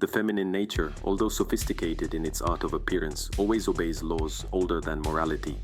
The feminine nature, although sophisticated in its art of appearance, always obeys laws older than morality.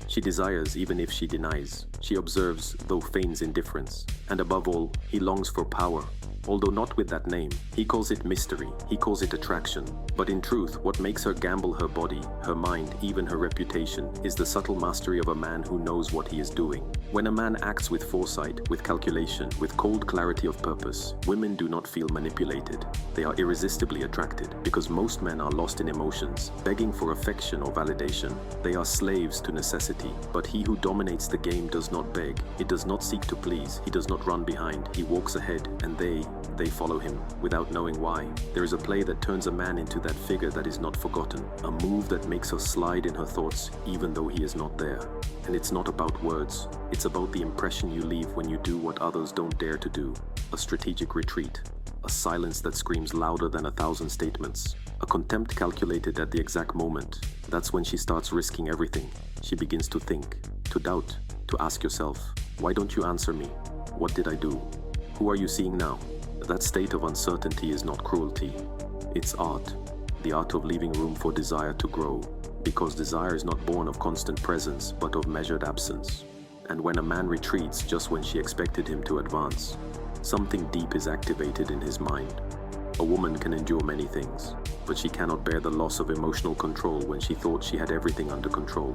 She desires even if she denies. She observes, though feigns indifference. And above all, he longs for power. Although not with that name, he calls it mystery, he calls it attraction. But in truth, what makes her gamble her body, her mind, even her reputation, is the subtle mastery of a man who knows what he is doing. When a man acts with foresight, with calculation, with cold clarity of purpose, women do not feel manipulated. They are irresistibly attracted, because most men are lost in emotions, begging for affection or validation. They are slaves to necessity. But he who dominates the game does not beg. He does not seek to please. He does not run behind. He walks ahead, and they follow him, without knowing why. There is a play that turns a man into that figure that is not forgotten, a move that makes her slide in her thoughts, even though he is not there. And it's not about words, it's about the impression you leave when you do what others don't dare to do. A strategic retreat, a silence that screams louder than 1,000 statements, a contempt calculated at the exact moment. That's when she starts risking everything. She begins to think, to doubt, to ask yourself, why don't you answer me? What did I do? Who are you seeing now? That state of uncertainty is not cruelty. It's art. The art of leaving room for desire to grow. Because desire is not born of constant presence, but of measured absence. And when a man retreats just when she expected him to advance, something deep is activated in his mind. A woman can endure many things, but she cannot bear the loss of emotional control when she thought she had everything under control.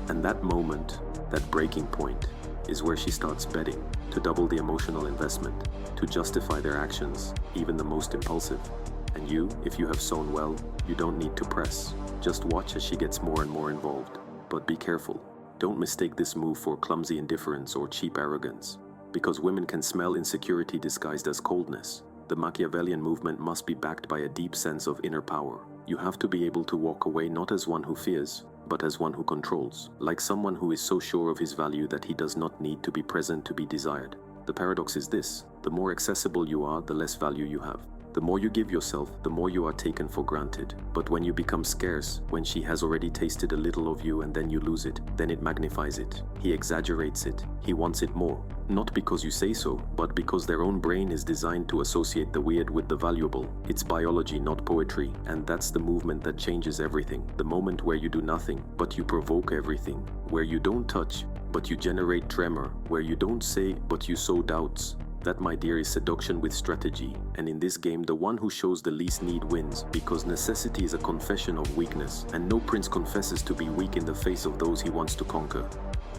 And that moment, that breaking point, is where she starts betting, to double the emotional investment, to justify their actions, even the most impulsive. And you, if you have sown well, you don't need to press. Just watch as she gets more and more involved. But be careful. Don't mistake this move for clumsy indifference or cheap arrogance. Because women can smell insecurity disguised as coldness. The Machiavellian movement must be backed by a deep sense of inner power. You have to be able to walk away not as one who fears, but as one who controls, like someone who is so sure of his value that he does not need to be present to be desired. The paradox is this: the more accessible you are, the less value you have. The more you give yourself, the more you are taken for granted. But when you become scarce, when she has already tasted a little of you and then you lose it, then it magnifies it. He exaggerates it. He wants it more. Not because you say so, but because their own brain is designed to associate the weird with the valuable. It's biology, not poetry. And that's the movement that changes everything. The moment where you do nothing, but you provoke everything. Where you don't touch, but you generate tremor. Where you don't say, but you sow doubts. That, my dear, is seduction with strategy. And in this game, the one who shows the least need wins, because necessity is a confession of weakness, and no prince confesses to be weak in the face of those he wants to conquer.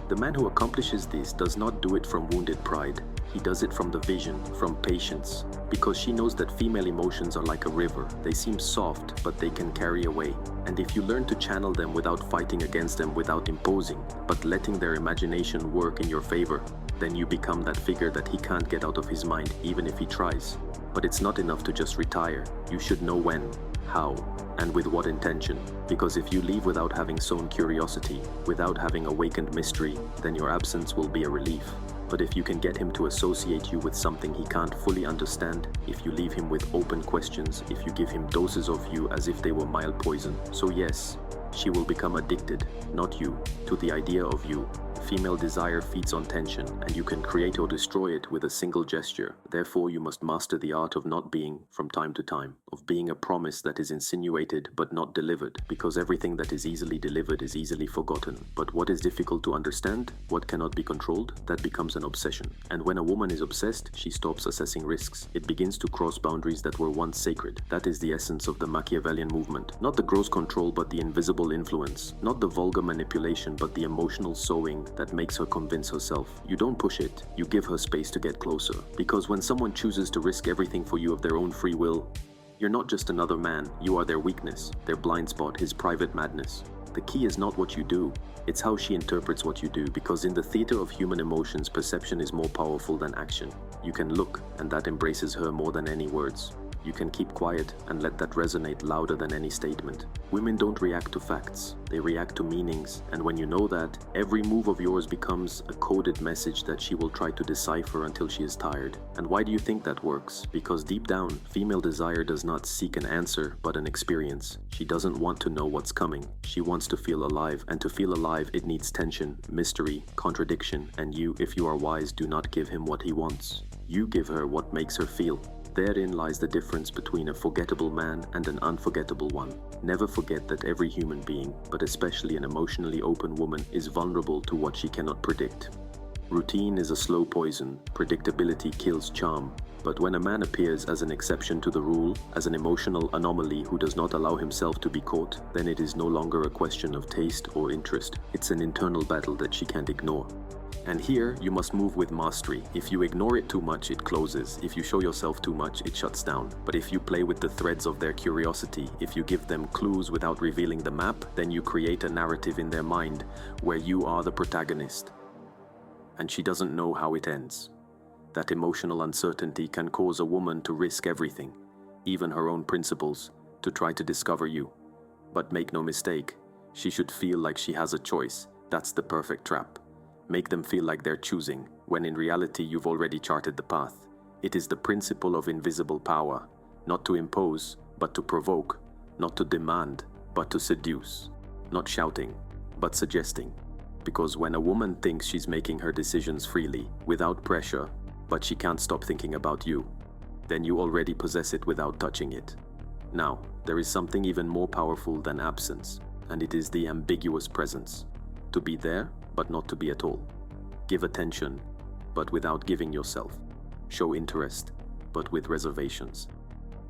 The man who accomplishes this does not do it from wounded pride. He does it from the vision, from patience, because she knows that female emotions are like a river. They seem soft, but they can carry away. And if you learn to channel them without fighting against them, without imposing, but letting their imagination work in your favor, then you become that figure that he can't get out of his mind, even if he tries. But it's not enough to just retire. You should know when, how, and with what intention. Because if you leave without having sown curiosity, without having awakened mystery, then your absence will be a relief. But if you can get him to associate you with something he can't fully understand, if you leave him with open questions, if you give him doses of you as if they were mild poison, so yes, she will become addicted, not you, to the idea of you. Female desire feeds on tension, and you can create or destroy it with a single gesture. Therefore, you must master the art of not being, from time to time, of being a promise that is insinuated but not delivered, because everything that is easily delivered is easily forgotten. But what is difficult to understand, what cannot be controlled, that becomes an obsession. And when a woman is obsessed, she stops assessing risks. It begins to cross boundaries that were once sacred. That is the essence of the Machiavellian movement. Not the gross control, but the invisible influence. Not the vulgar manipulation, but the emotional sowing that makes her convince herself. You don't push it, you give her space to get closer. Because when someone chooses to risk everything for you of their own free will, you're not just another man, you are their weakness, their blind spot, his private madness. The key is not what you do, it's how she interprets what you do, because in the theater of human emotions, perception is more powerful than action. You can look, and that embraces her more than any words. You can keep quiet and let that resonate louder than any statement. Women don't react to facts, they react to meanings, and when you know that, every move of yours becomes a coded message that she will try to decipher until she is tired. And why do you think that works? Because deep down, female desire does not seek an answer, but an experience. She doesn't want to know what's coming. She wants to feel alive, and to feel alive, it needs tension, mystery, contradiction, and you, if you are wise, do not give him what he wants. You give her what makes her feel. Therein lies the difference between a forgettable man and an unforgettable one. Never forget that every human being, but especially an emotionally open woman, is vulnerable to what she cannot predict. Routine is a slow poison, predictability kills charm. But when a man appears as an exception to the rule, as an emotional anomaly who does not allow himself to be caught, then it is no longer a question of taste or interest. It's an internal battle that she can't ignore. And here, you must move with mastery. If you ignore it too much, it closes. If you show yourself too much, it shuts down. But if you play with the threads of their curiosity, if you give them clues without revealing the map, then you create a narrative in their mind where you are the protagonist. And she doesn't know how it ends. That emotional uncertainty can cause a woman to risk everything, even her own principles, to try to discover you. But make no mistake, she should feel like she has a choice. That's the perfect trap. Make them feel like they're choosing, when in reality you've already charted the path. It is the principle of invisible power, not to impose, but to provoke, not to demand, but to seduce, not shouting, but suggesting. Because when a woman thinks she's making her decisions freely, without pressure, but she can't stop thinking about you, then you already possess it without touching it. Now, there is something even more powerful than absence, and it is the ambiguous presence. To be there, but not to be at all. Give attention, but without giving yourself. Show interest, but with reservations.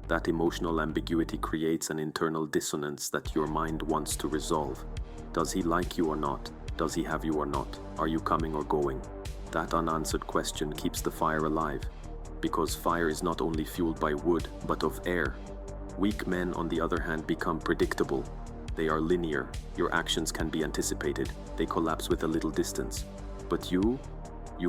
That emotional ambiguity creates an internal dissonance that your mind wants to resolve. Does he like you or not? Does he have you or not? Are you coming or going? That unanswered question keeps the fire alive, because fire is not only fueled by wood, but of air. Weak men, on the other hand, become predictable. They are linear. Your actions can be anticipated. They collapse with a little distance. But you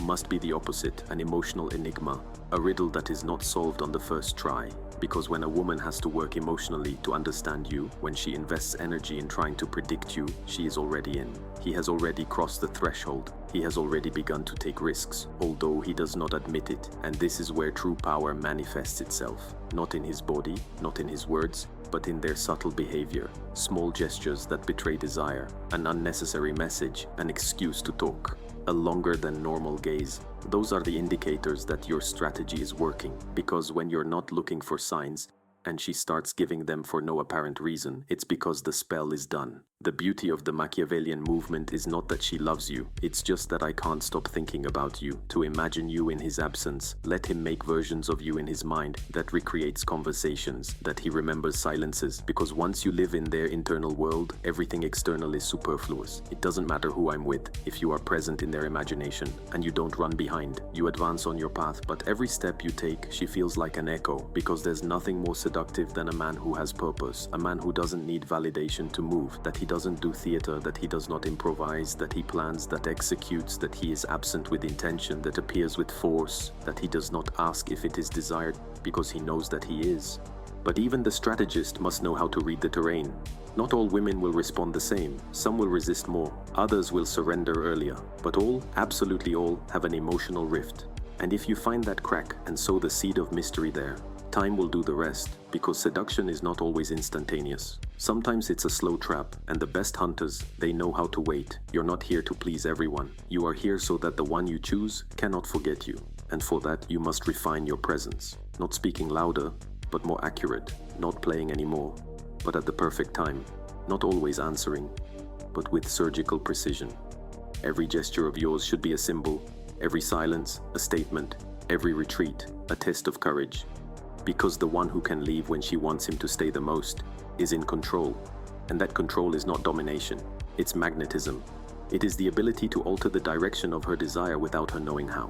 must be the opposite, an emotional enigma, a riddle that is not solved on the first try. Because when a woman has to work emotionally to understand you, when she invests energy in trying to predict you, she is already in. He has already crossed the threshold. He has already begun to take risks, although he does not admit it. And this is where true power manifests itself. Not in his body, not in his words, but in their subtle behavior. Small gestures that betray desire, an unnecessary message, an excuse to talk, a longer than normal gaze. Those are the indicators that your strategy is working, because when you're not looking for signs, and she starts giving them for no apparent reason, it's because the spell is done. The beauty of the Machiavellian movement is not that she loves you, it's just that I can't stop thinking about you, to imagine you in his absence. Let him make versions of you in his mind that recreates conversations, that he remembers silences, because once you live in their internal world, everything external is superfluous. It doesn't matter who I'm with, if you are present in their imagination, and you don't run behind. You advance on your path, but every step you take, she feels like an echo, because there's nothing more seductive than a man who has purpose, a man who doesn't need validation to move, that he doesn't do theater, that he does not improvise, that he plans, that executes, that he is absent with intention, that appears with force, that he does not ask if it is desired because he knows that he is. But even the strategist must know how to read the terrain. Not all women will respond the same. Some will resist more, others will surrender earlier, but all, absolutely all, have an emotional rift. And if you find that crack and sow the seed of mystery there, time will do the rest, because seduction is not always instantaneous. Sometimes it's a slow trap, and the best hunters, they know how to wait. You're not here to please everyone. You are here so that the one you choose cannot forget you. And for that, you must refine your presence. Not speaking louder, but more accurate. Not playing anymore, but at the perfect time. Not always answering, but with surgical precision. Every gesture of yours should be a symbol. Every silence, a statement. Every retreat, a test of courage. Because the one who can leave when she wants him to stay the most is in control. And that control is not domination, it's magnetism. It is the ability to alter the direction of her desire without her knowing how.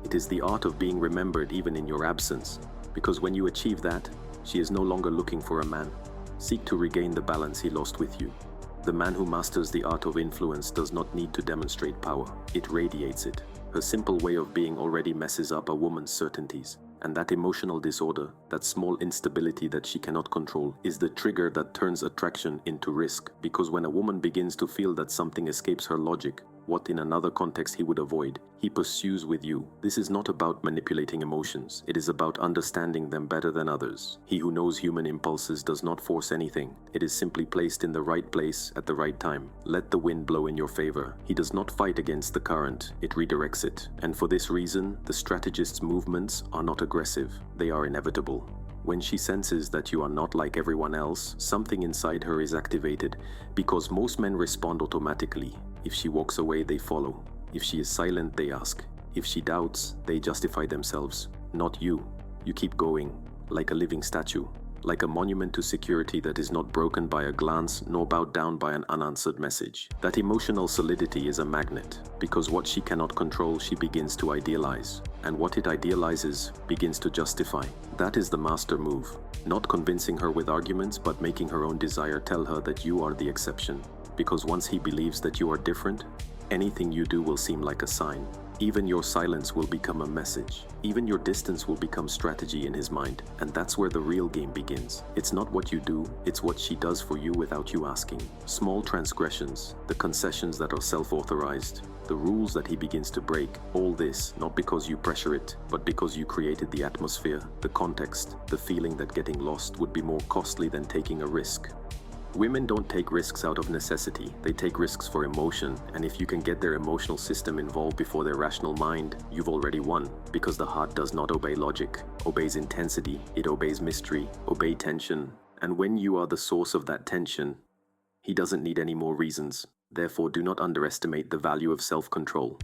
It is the art of being remembered even in your absence. Because when you achieve that, she is no longer looking for a man. Seek to regain the balance he lost with you. The man who masters the art of influence does not need to demonstrate power, it radiates it. Her simple way of being already messes up a woman's certainties. And that emotional disorder, that small instability that she cannot control, is the trigger that turns attraction into risk. Because when a woman begins to feel that something escapes her logic, what in another context he would avoid, he pursues with you. This is not about manipulating emotions. It is about understanding them better than others. He who knows human impulses does not force anything. It is simply placed in the right place at the right time. Let the wind blow in your favor. He does not fight against the current. It redirects it. And for this reason, the strategist's movements are not aggressive. They are inevitable. When she senses that you are not like everyone else, something inside her is activated, because most men respond automatically. If she walks away, they follow. If she is silent, they ask. If she doubts, they justify themselves. Not you. You keep going, like a living statue, like a monument to security that is not broken by a glance nor bowed down by an unanswered message. That emotional solidity is a magnet, because what she cannot control, she begins to idealize. And what it idealizes begins to justify. That is the master move. Not convincing her with arguments, but making her own desire tell her that you are the exception. Because once he believes that you are different, anything you do will seem like a sign. Even your silence will become a message. Even your distance will become strategy in his mind. And that's where the real game begins. It's not what you do, it's what she does for you without you asking. Small transgressions, the concessions that are self-authorized, the rules that he begins to break, all this not because you pressure it, but because you created the atmosphere, the context, the feeling that getting lost would be more costly than taking a risk. Women don't take risks out of necessity, they take risks for emotion, and if you can get their emotional system involved before their rational mind, you've already won, because the heart does not obey logic, obeys intensity, it obeys mystery, obey tension, and when you are the source of that tension, he doesn't need any more reasons. Therefore, do not underestimate the value of self-control.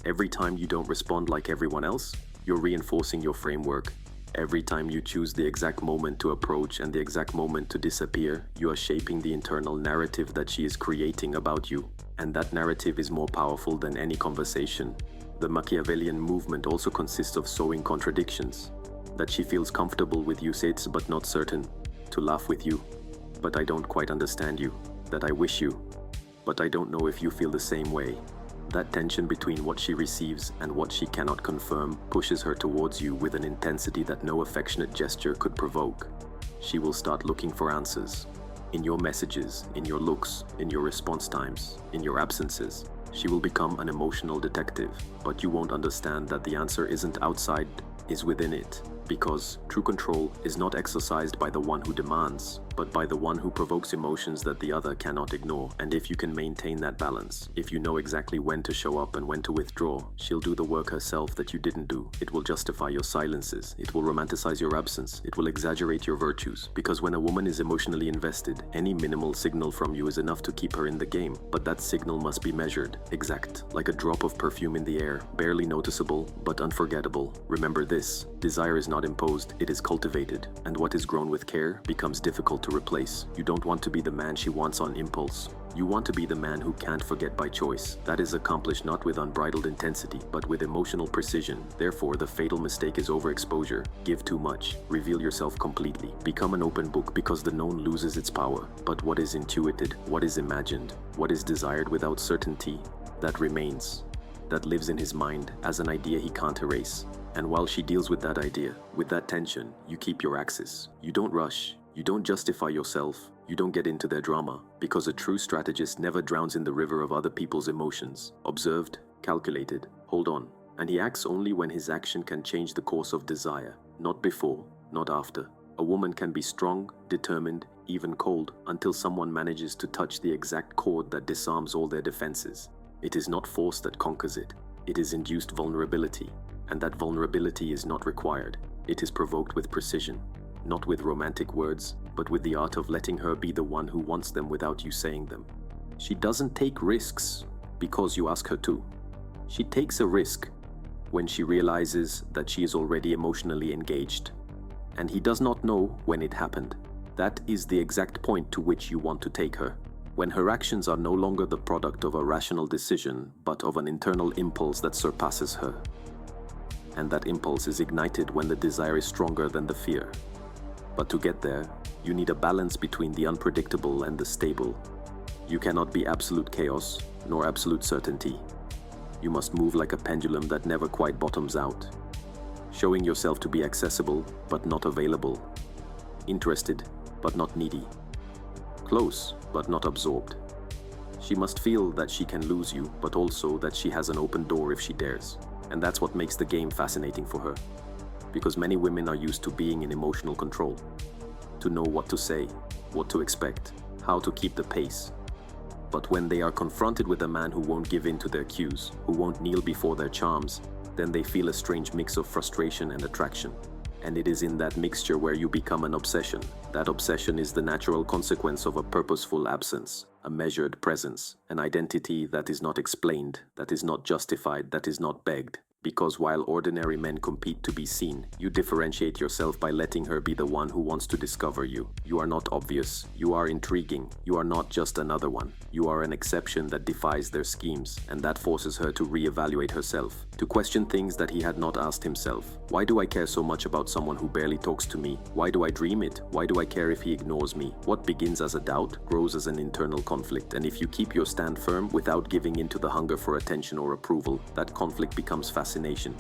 Every time you don't respond like everyone else, you're reinforcing your framework. Every time you choose the exact moment to approach and the exact moment to disappear, you are shaping the internal narrative that she is creating about you. And that narrative is more powerful than any conversation. The Machiavellian movement also consists of sowing contradictions. That she feels comfortable with you says but not certain. To laugh with you, but I don't quite understand you. That I wish you, but I don't know if you feel the same way. That tension between what she receives and what she cannot confirm pushes her towards you with an intensity that no affectionate gesture could provoke. She will start looking for answers. In your messages, in your looks, in your response times, in your absences. She will become an emotional detective, but you won't understand that the answer isn't outside, is within it. Because true control is not exercised by the one who demands, but by the one who provokes emotions that the other cannot ignore. And if you can maintain that balance, if you know exactly when to show up and when to withdraw, she'll do the work herself that you didn't do. It will justify your silences. It will romanticize your absence. It will exaggerate your virtues. Because when a woman is emotionally invested, any minimal signal from you is enough to keep her in the game. But that signal must be measured, exact, like a drop of perfume in the air, barely noticeable, but unforgettable. Remember this, desire is not imposed, it is cultivated, and what is grown with care becomes difficult to replace. You don't want to be the man she wants on impulse. You want to be the man who can't forget by choice. That is accomplished not with unbridled intensity, but with emotional precision. Therefore, the fatal mistake is overexposure. Give too much. Reveal yourself completely. Become an open book because the known loses its power. But what is intuited, what is imagined, what is desired without certainty, that remains. That lives in his mind as an idea he can't erase. And while she deals with that idea, with that tension, you keep your axis. You don't rush. You don't justify yourself. You don't get into their drama. Because a true strategist never drowns in the river of other people's emotions. Observed, calculated, hold on. And he acts only when his action can change the course of desire. Not before, not after. A woman can be strong, determined, even cold, until someone manages to touch the exact chord that disarms all their defenses. It is not force that conquers it. It is induced vulnerability. And that vulnerability is not required. It is provoked with precision, not with romantic words, but with the art of letting her be the one who wants them without you saying them. She doesn't take risks because you ask her to. She takes a risk when she realizes that she is already emotionally engaged, and he does not know when it happened. That is the exact point to which you want to take her. When her actions are no longer the product of a rational decision, but of an internal impulse that surpasses her. And that impulse is ignited when the desire is stronger than the fear. But to get there, you need a balance between the unpredictable and the stable. You cannot be absolute chaos, nor absolute certainty. You must move like a pendulum that never quite bottoms out, showing yourself to be accessible, but not available, interested, but not needy, close, but not absorbed. She must feel that she can lose you, but also that she has an open door if she dares. And that's what makes the game fascinating for her. Because many women are used to being in emotional control, to know what to say, what to expect, how to keep the pace. But when they are confronted with a man who won't give in to their cues, who won't kneel before their charms, then they feel a strange mix of frustration and attraction. And it is in that mixture where you become an obsession. That obsession is the natural consequence of a purposeful absence, a measured presence, an identity that is not explained, that is not justified, that is not begged. Because while ordinary men compete to be seen, you differentiate yourself by letting her be the one who wants to discover you. You are not obvious. You are intriguing. You are not just another one. You are an exception that defies their schemes, and that forces her to reevaluate herself, to question things that he had not asked himself. Why do I care so much about someone who barely talks to me? Why do I dream it? Why do I care if he ignores me? What begins as a doubt grows as an internal conflict, and if you keep your stand firm without giving in to the hunger for attention or approval, that conflict becomes fascination.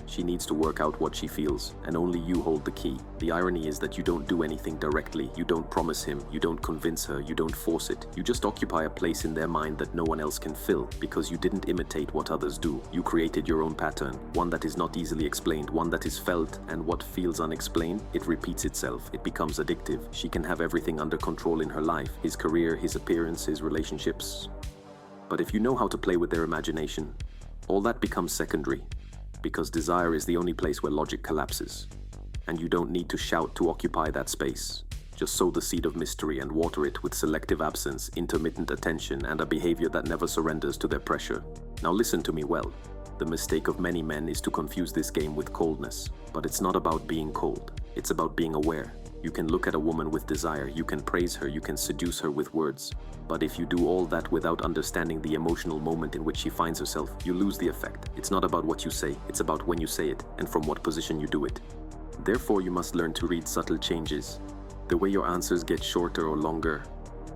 She needs to work out what she feels, and only you hold the key. The irony is that you don't do anything directly. You don't promise him, you don't convince her, you don't force it. You just occupy a place in their mind that no one else can fill, because you didn't imitate what others do. You created your own pattern, one that is not easily explained, one that is felt, and what feels unexplained, it repeats itself. It becomes addictive. She can have everything under control in her life, his career, his appearance, his relationships. But if you know how to play with their imagination, all that becomes secondary. Because desire is the only place where logic collapses. And you don't need to shout to occupy that space. Just sow the seed of mystery and water it with selective absence, intermittent attention, and a behavior that never surrenders to their pressure. Now listen to me well. The mistake of many men is to confuse this game with coldness. But it's not about being cold. It's about being aware. You can look at a woman with desire, you can praise her, you can seduce her with words. But if you do all that without understanding the emotional moment in which she finds herself, you lose the effect. It's not about what you say, it's about when you say it, and from what position you do it. Therefore, you must learn to read subtle changes. The way your answers get shorter or longer,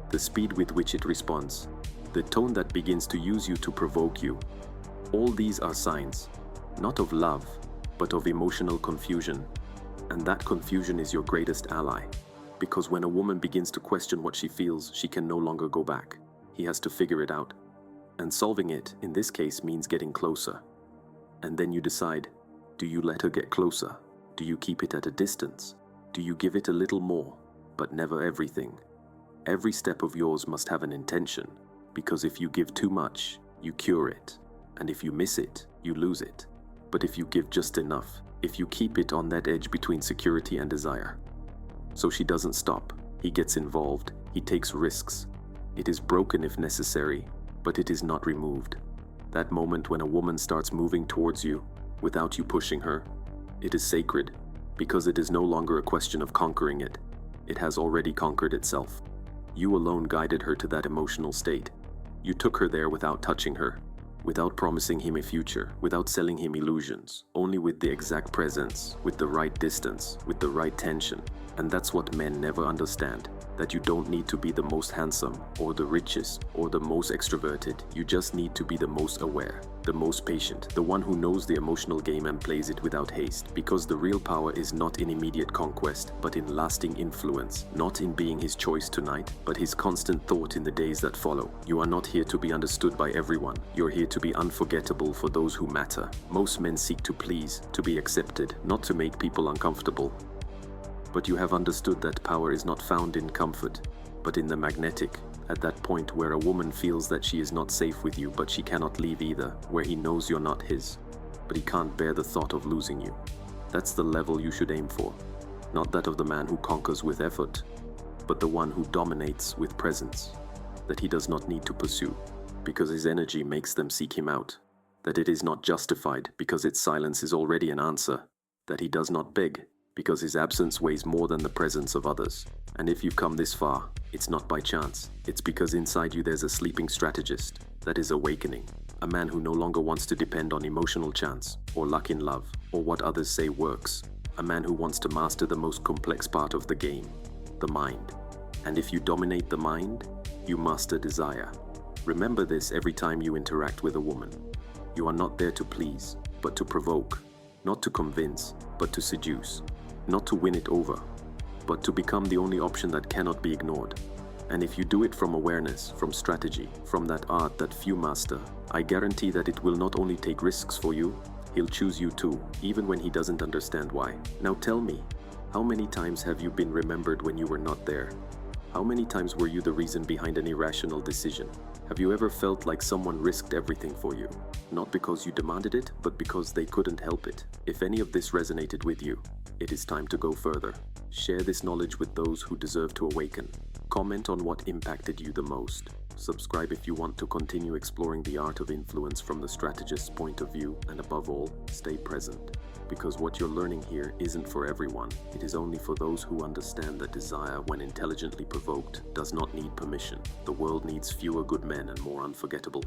the speed with which it responds, the tone that begins to use you to provoke you. All these are signs, not of love, but of emotional confusion. And that confusion is your greatest ally. Because when a woman begins to question what she feels, she can no longer go back. He has to figure it out. And solving it, in this case, means getting closer. And then you decide, do you let her get closer? Do you keep it at a distance? Do you give it a little more, but never everything? Every step of yours must have an intention, because if you give too much, you cure it. And if you miss it, you lose it. But if you give just enough, if you keep it on that edge between security and desire. So she doesn't stop. He gets involved. He takes risks. It is broken if necessary, but it is not removed. That moment when a woman starts moving towards you without you pushing her, it is sacred because it is no longer a question of conquering it. It has already conquered itself. You alone guided her to that emotional state. You took her there without touching her, without promising him a future, without selling him illusions, only with the exact presence, with the right distance, with the right tension. And that's what men never understand, that you don't need to be the most handsome, or the richest, or the most extroverted. You just need to be the most aware, the most patient, the one who knows the emotional game and plays it without haste. Because the real power is not in immediate conquest, but in lasting influence, not in being his choice tonight, but his constant thought in the days that follow. You are not here to be understood by everyone. You're here to be unforgettable for those who matter. Most men seek to please, to be accepted, not to make people uncomfortable. But you have understood that power is not found in comfort, but in the magnetic, at that point where a woman feels that she is not safe with you, but she cannot leave either, where he knows you're not his, but he can't bear the thought of losing you. That's the level you should aim for, not that of the man who conquers with effort, but the one who dominates with presence, that he does not need to pursue, because his energy makes them seek him out, that it is not justified because its silence is already an answer, that he does not beg, because his absence weighs more than the presence of others. And if you've come this far, it's not by chance. It's because inside you there's a sleeping strategist that is awakening. A man who no longer wants to depend on emotional chance, or luck in love, or what others say works. A man who wants to master the most complex part of the game, the mind. And if you dominate the mind, you master desire. Remember this every time you interact with a woman. You are not there to please, but to provoke. Not to convince, but to seduce. Not to win it over, but to become the only option that cannot be ignored. And if you do it from awareness, from strategy, from that art that few master, I guarantee that it will not only take risks for you, he'll choose you too, even when he doesn't understand why. Now tell me, how many times have you been remembered when you were not there? How many times were you the reason behind an irrational decision? Have you ever felt like someone risked everything for you? Not because you demanded it, but because they couldn't help it. If any of this resonated with you, it is time to go further. Share this knowledge with those who deserve to awaken. Comment on what impacted you the most. Subscribe if you want to continue exploring the art of influence from the strategist's point of view, and above all, stay present. Because what you're learning here isn't for everyone. It is only for those who understand that desire, when intelligently provoked, does not need permission. The world needs fewer good men and more unforgettable